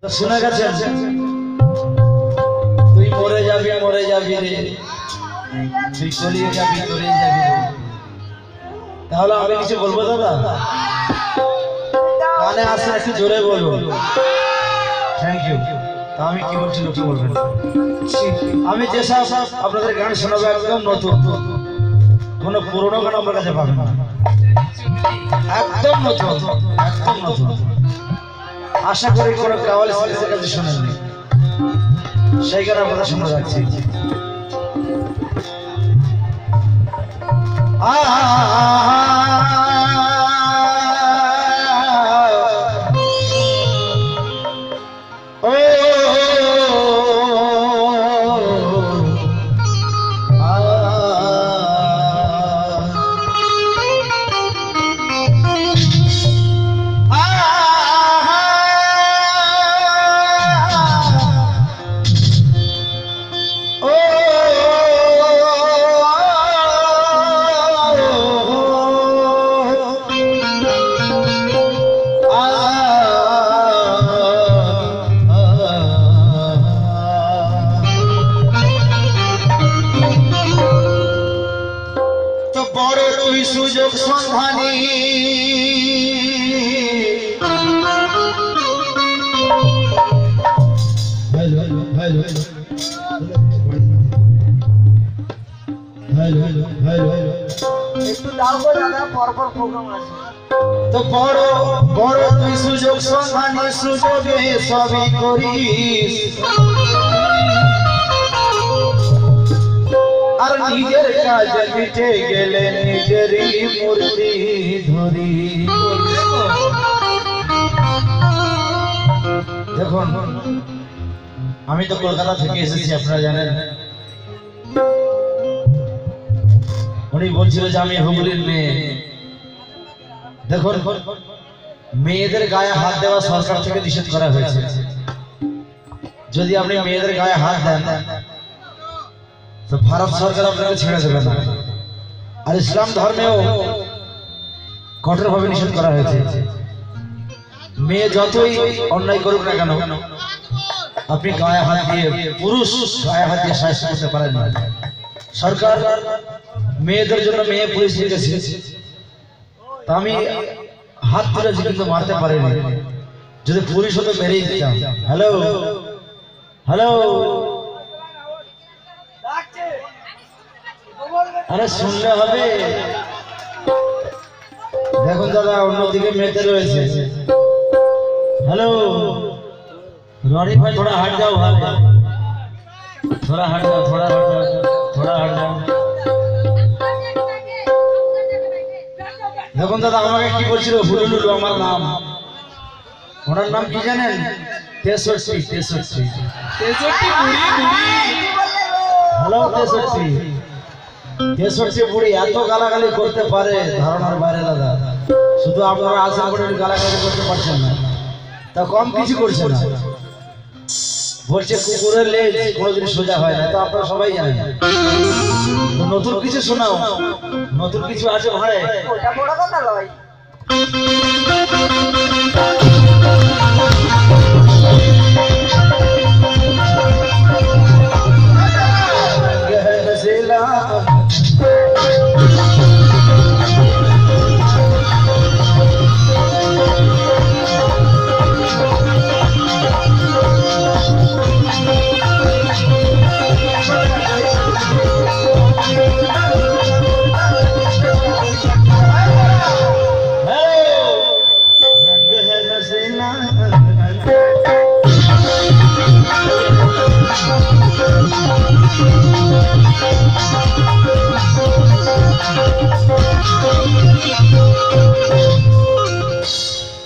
শোনা গেছে তুই মরে যাবি রে, তুই চলিয়ে যাবি চলিয়ে যাবি রে। তাহলে আমি কিছু বলবো দাদা? কানে আসে একটু জোরে বলবো। Thank you. তা আমি কি বলছি লোকে বলবেন। আমি যেসব আপনাদের গান শোনাবো একদম নতুন, কোনো পুরোনো গান আমার কাছে পাবেন না, একদম নতুন, একদম নতুন। আশা করি কোনো কাওয়ালি সিরিজের কাছে শোনেননি, সেই গান আপনারা শুনে যাচ্ছি। সুযোগ সন্ধানী একটু দাও গো দাদা, পরপর প্রোগ্রাম আছে তো বড় বড় তুই সুযোগ সন্ধানী, সুযোগে সবই করিস, আর নিজের কাজ মিটে গেলে নিজেরই মূর্তি ধরি। দেখুন আমি তো কলকাতা থেকে এসেছি, আপনারা জানেন। উনি বলছিল যে আমি হুগলির মেয়ে। দেখুন মেয়েদের গায়ে হাত দেওয়া সরকার থেকে নিষেধ করা হয়েছে। যদি আপনি মেয়েদের গায়ে হাত দেন তো ভারত সরকার আপনাকে ছেড়ে দেবে না। আর ইসলাম ধর্মেও কঠোরভাবে নিষেধ করা হয়েছে। মেয়ে যতই অন্যায় করুক না কেন, আপনি গায়ে হাত দিয়ে, পুরুষ গায়ে হাত দিয়ে সাহায্য করতে পারেন না। সরকার মেয়েদের জন্য মেয়ে পুলিশ রেখেছে, তা আমি হাত তুলেছি কিন্তু মারতে পারিনি। যদি পুলিশ হতো মেরেই দিতাম। হ্যালো হ্যালো, আরে শুনলে হবে। দেখুন দাদা অন্যদিকে মেয়েতে রয়েছে। हेलो रॉरी भाई, थोड़ा हट जाओ भाई, थोड़ा हट जाओ, थोड़ा हट जाओ, थोड़ा हट जाओ। দেখুন দাদা আমাকে কি বলছিল, হুলুলুলু আমার নাম। ওনার নাম কি জানেন? 63 63 বুড়ি বুড়ি। হ্যালো 63 63 বুড়ি এত গালাগালি করতে পারে ধারণার বাইরে দাদা। শুধু আপনারা আশা করে গালাগালি করতে পারছেন না, তা কম কিছু করছে না। বলছে কুকুরের লেজ কোনোদিন সোজা হয় না, তো আপনারা সবাই জানেন। তো নতুন কিছু শোনাও, নতুন কিছু আছে ভাই। ওটা বড় কথা নয়।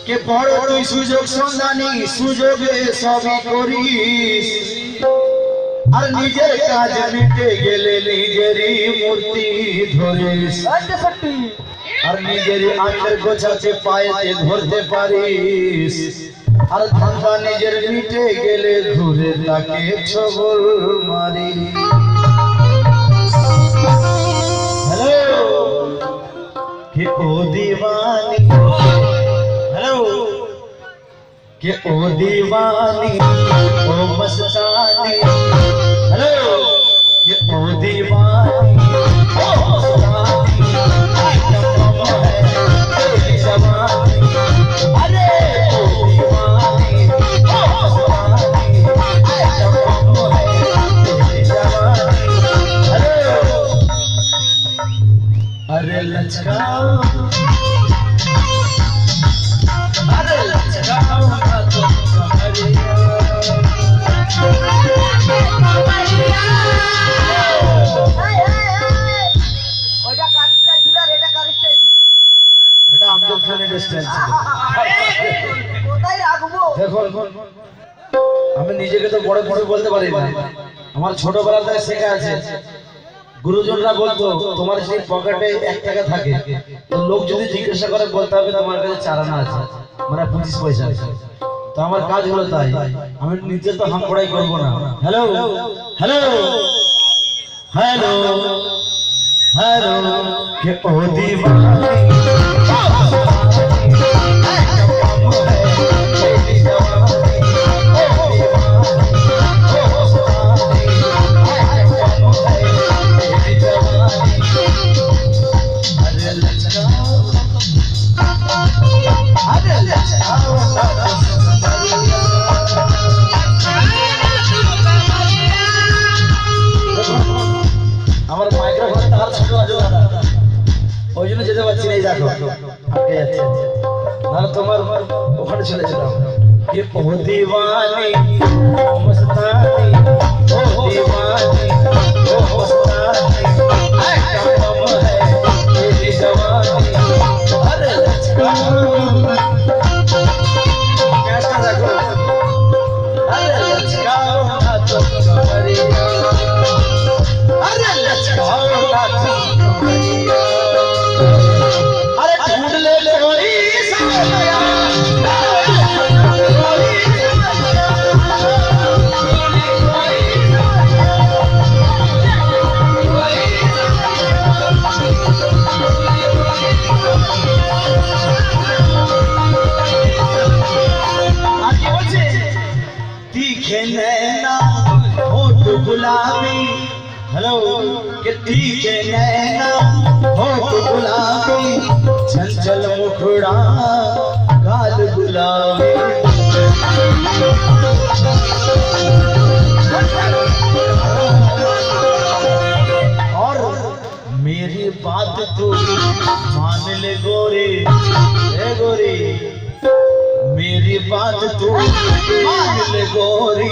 কে বড় তুই সুযোগ সন্ধানী, সুযোগে সবই করিস, আর নিজের কাজ মিটে গেলে নিজেরই মূর্তি ধরিস, আর নিজেরই আঙ্গুল গোছাতে পায়েতে ধরতে পারিস, আর ধান্দা নিজের মিটে গেলে ঘুরে তাকে ছবল মারি। হ্যালো কে ও দিওয়ানি, হ্যালো कि ओ दीवानी ओ मस्तानी, हेलो, कि ओ दीवानी ओ मस्तानी, है जवानी, अरे ओ दीवानी ओ मस्तानी, है जवानी, अरे लचकाओ, अरे लचकाओ ना तो कमरिया, ওটা কার স্টাইল ছিল আর এটা কার স্টাইল ছিল? এটা আমজাদ খানের স্টাইল ছিল। কোথায় রাখবো? দেখো আমি নিজেকে তো বড় বড় বলতে পারি না, আমার ছোটবেলা থেকে শেখা আছে। গুরুজনরা বলতো তোমার সেই পকেটে 1 টাকা থাকে, তো লোক যদি জিজ্ঞাসা করে বলতে হবে তোমার কাছে 4 আনা আছে, মানে 25 পয়সা আছে। তো আমার কাজ হলো তাই, আমি নিজে তো হামপড়াই করব না। হ্যালো হ্যালো হ্যালো হ্যালো, কে ও দীवानी আমার মাইক্রোফোন তার ছোট আছে দাদা, ওই জন্য যেতে পারছি না। এই দেখো আটকে যাচ্ছে, নাহলে তোমার ওখানে চলে যেতাম। ये ओ दीवानी ओ मस्तानी, ओ दीवानी ओ मस्तानी, कम है तेरी जवानी, अरे लचकाओ, कैसा देखो, अरे लचकाओ ना तो कमरिया, अरे लचकाओ ना तो कमरिया, अरे ढूंढ ले कोई सावरिया, तीखे नैना होठ गुलाबी, हेलो, कि तीखे नैना होठ गुलाबी, चंचल मुखड़ा गाल गुलाबी, और मेरी बात तू मान ले गोरी, ए गोरी, मेरी बात तू मान ले गोरी,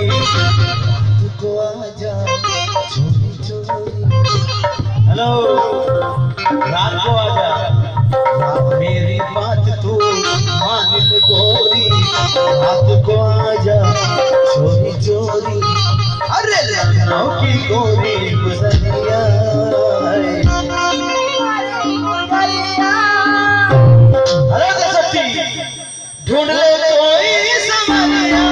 तुझको आजा चोरी चोरी, हेलो, रात को आजा, मेरी बात तू मान ले गोरी, रात को आजा चोरी चोरी, अरे लखनऊ की गोरी गुजरिया, अरे सच्ची ढूंढ ले कोई समरिया,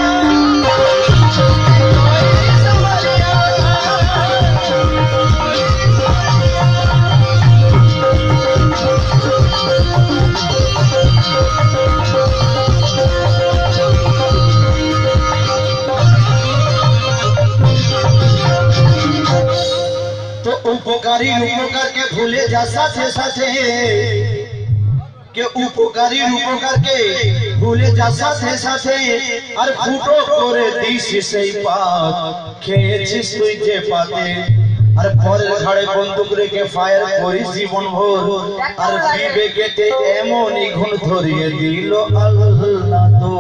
तो उपकारी उपकार के भूले जा साथे साथे, के उपकारी उपकार के भूले जा साथे साथे, আর ফুটো করে দিস সেই পাত খেয়েছিস তুই যে পাতে, আর পরের ঘাড়ে বন্দুক রেখে ফায়ার করিস জীবন ভোর, আর বিবেকেতে এমনই ঘুণ ধরিয়ে দিল আল্লাহ তো,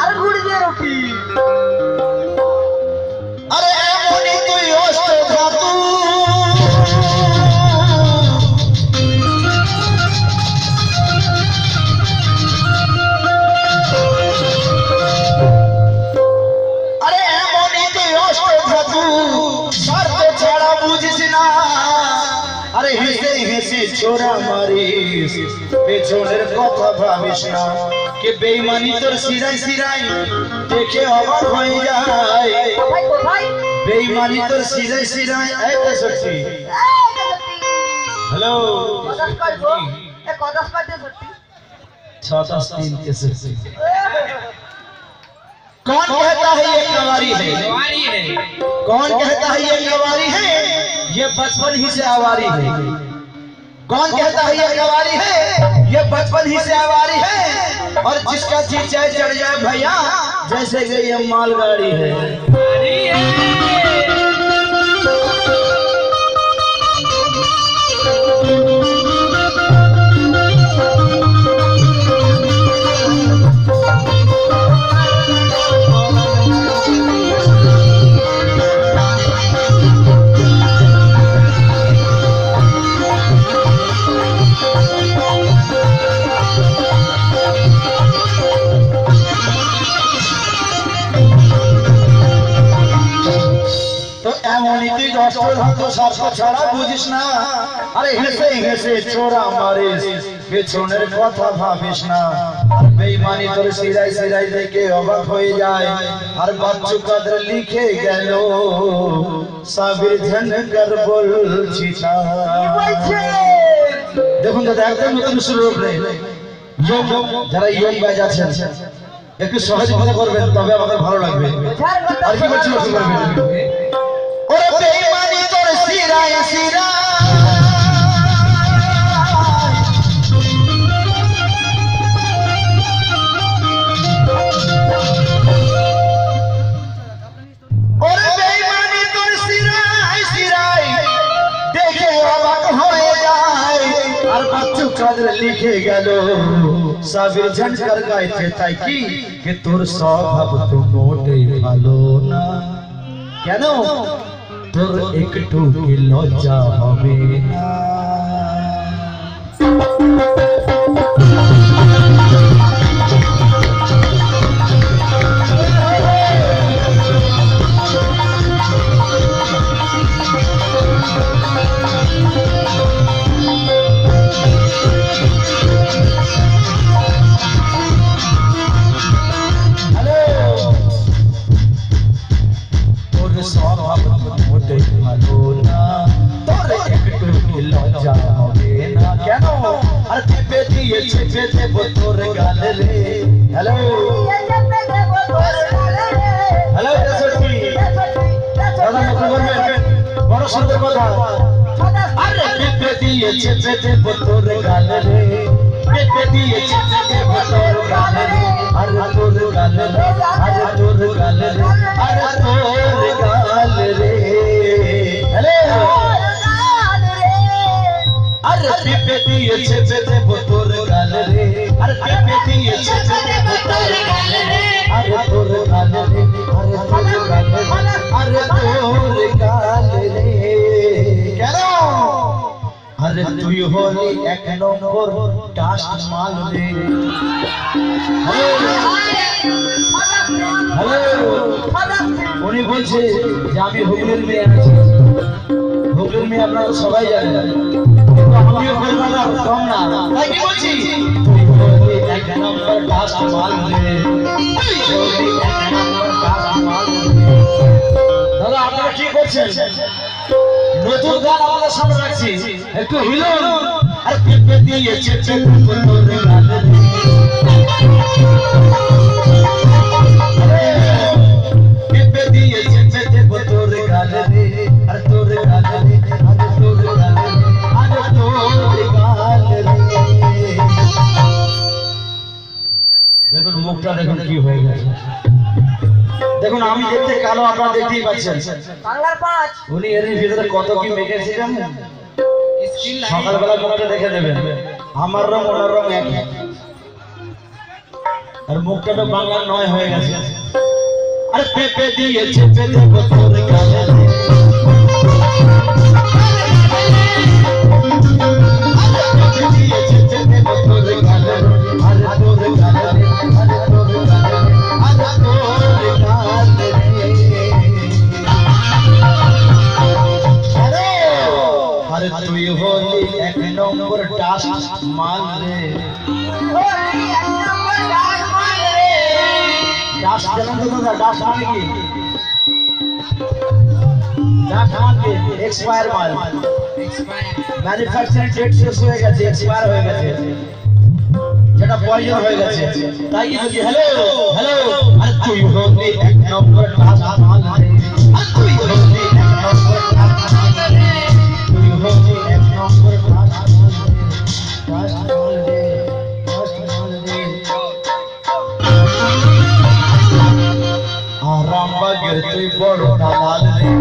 আর ঘুরে দিয়ে রুটি, আরে এমনই তুই অষ্টধাতু, अरे हेसे हेसे छोरा मारिस, पेछনের কথা ভাবিস না, কে বেঈমানি তোর সিরাই সিরাই দেখে অবাক হয়ে যায়, কোথায় কোথায় বেঈমানি তোর সিরাই সিরাই, এই তো সত্যি, হ্যালো, কদাস করবো, এ কদাস করতে সত্যি 6-10 3 কে সত্যি, कौन कहता है ये कवारी है? कौन कहता है ये कवारी है? ये बचपन ही से आवारी है। कौन कहता है ये कवारी है? ये बचपन ही से आवारी है। और जिसका जी चाहे चढ़ जाए भैया, जैसे कि ये मालगाड़ी है। छोरा मारिस পেছনের কথা ভাবিস না আর বেঈমানি তোর সিরাই সিরাই দেখে অবাক হয়ে যায় আর বাচ্চু কাদের লিখে গেল সাবির ঝনকর বলছি না দেখুন দাদা একদম নতুন শুরু হবে যারা ইয়ং গায় যাচ্ছেন একটু সহযোগিতা করবেন তবে আমাদের ভালো লাগবে আর কি বলছি শুরু করবেন ওরে বেঈমানি তোর সিরাই সিরাই লিখে গেল সাবির ঝনকর গাইতে তাই কি তোর স্বভাব তো মোটেই ভালো না কেন তোর একটু কি লজ্জা হবে না अरे তুই হলি এক নম্বর টাস্ট মাল রে হ্যালো উনি বলছে যে আমি হুগলির মেয়ে আছি হুগলির মেয়ে আপনারা সবাই জানেন কিন্তু আমিও কলকাতা কম না তাই কি বলছি তুই হলি এক নম্বর টাস্ট মাল রে তুই হলি এক নম্বর টাস্ট মাল দাদা আপনারা কি করছেন নতুন গান আমাদের সামনে রাখছি একটু হিলুন আর পেপে দিয়েছে তোর গালে পেপে দিয়েছে তোর গালে আর তোর গালে আর তোর গালে আর তোর গালে দেখুন মুখটা দেখুন কি হয়ে গেছে দেখুন আমি দেখতে কালো আপনারা দেখতেই পাচ্ছেন বাংলার পাঁচ উনি এর ভিতরে কত কি মেখেছে জানেন সকালবেলা কোনটা দেখে নেবেন আমার রং ওনার রং একই আর মুখটা তো বাংলার নয় হয়ে গেছে আরে পেপে দিয়েছে পেপে তোর গালে তুই হলি এক নম্বর টাস্ট মাল রে টাস্ট জানেন তো দাদা টাস্ট মানে কি টাস্ট মানে এক্সপায়ার মাল ম্যানুফ্যাকচারিং ডেট শেষ হয়ে গেছে এক্সপায়ার হয়ে গেছে সেটা পয়জন হয়ে গেছে। তাই কি বলছি, হ্যালো হ্যালো, আর তুই হলি এক নম্বর টাস মাল রে, আর তুই হলি এক নম্বর টাস মাল রে, তুই হলি এক নম্বর টাস মাল রে, টাস মাল রে, আরামবাগের তুই বড় দালাল রে।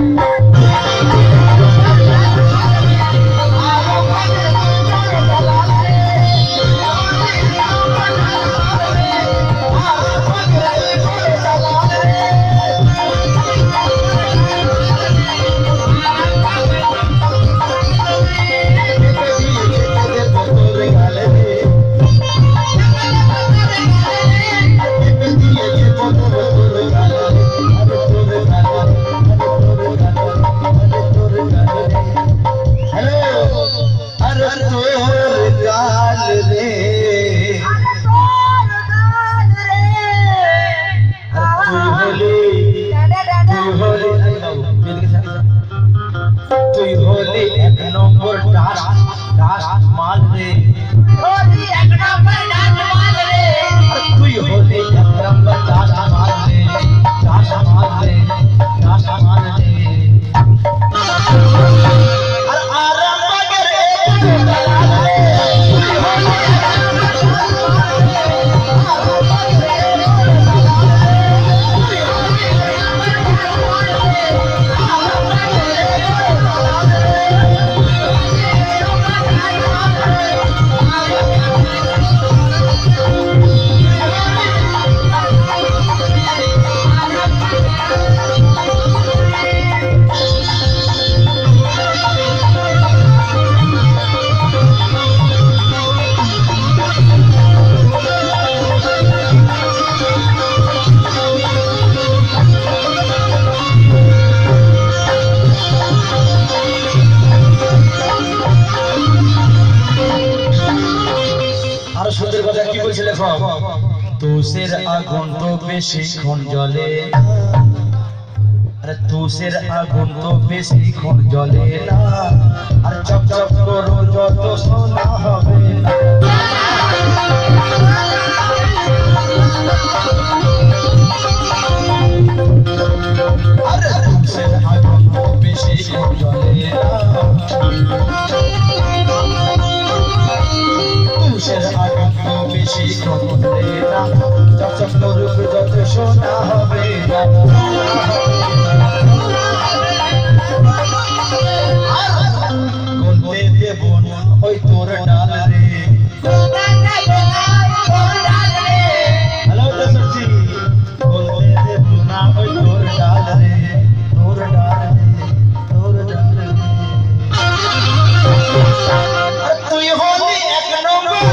তুই হলি এক নম্বর টাস টাস মাল রে, তুই হলি এক নম্বর টাস মাল রে, টাস মাল রে, টাস মাল রে, আর আরামবাগের তুই দালাল রে, তুই হলি সুন্দর কথা কি বলছে লেখক, তুষের আগুন তো বেশিক্ষণ জ্বলে, আরে তুষের আগুন তো বেশিক্ষণ জ্বলে না, আর চপ চপ করো যত সোনা হবে না, আরে তুষের আগুন তো বেশিক্ষণ জ্বলে না, তুষের আগুন তো বেশিক্ষণ জ্বলে না, চপ চপ করো যত সোনা হবে না, বলতে দেব ওই তোর ডাল রে, হ্যালো দশটি, বলতে দেব না ওই তোর ডাল রে, তোর ডাল রে, তোর ডাল রে, তুই হলি এক নম্বর,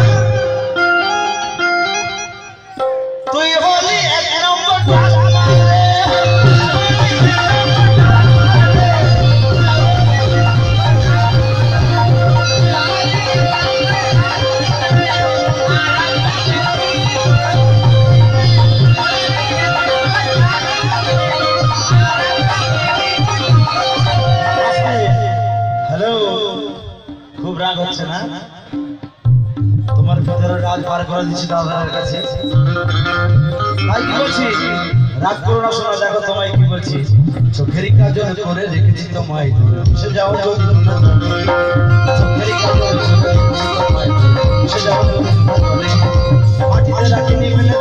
তুই হলি এক নম্বর ডাল রে, হ্যালো, খুব রাগ হচ্ছে না? তোমার ভিতরে রাগ পার করে দিচ্ছি দাদার কাছে। তাই কি বলছি, রাগ করো না, শোনা দেখো তোমায় কি বলছি, চোখের কাজল করে রেখেছি তোমায় ধরে, সে যাও যদি চোখের কাজল করে রেখেছি তোমায় ধরে, সে যাও যদি মাটিতে রাখিনি ফেলে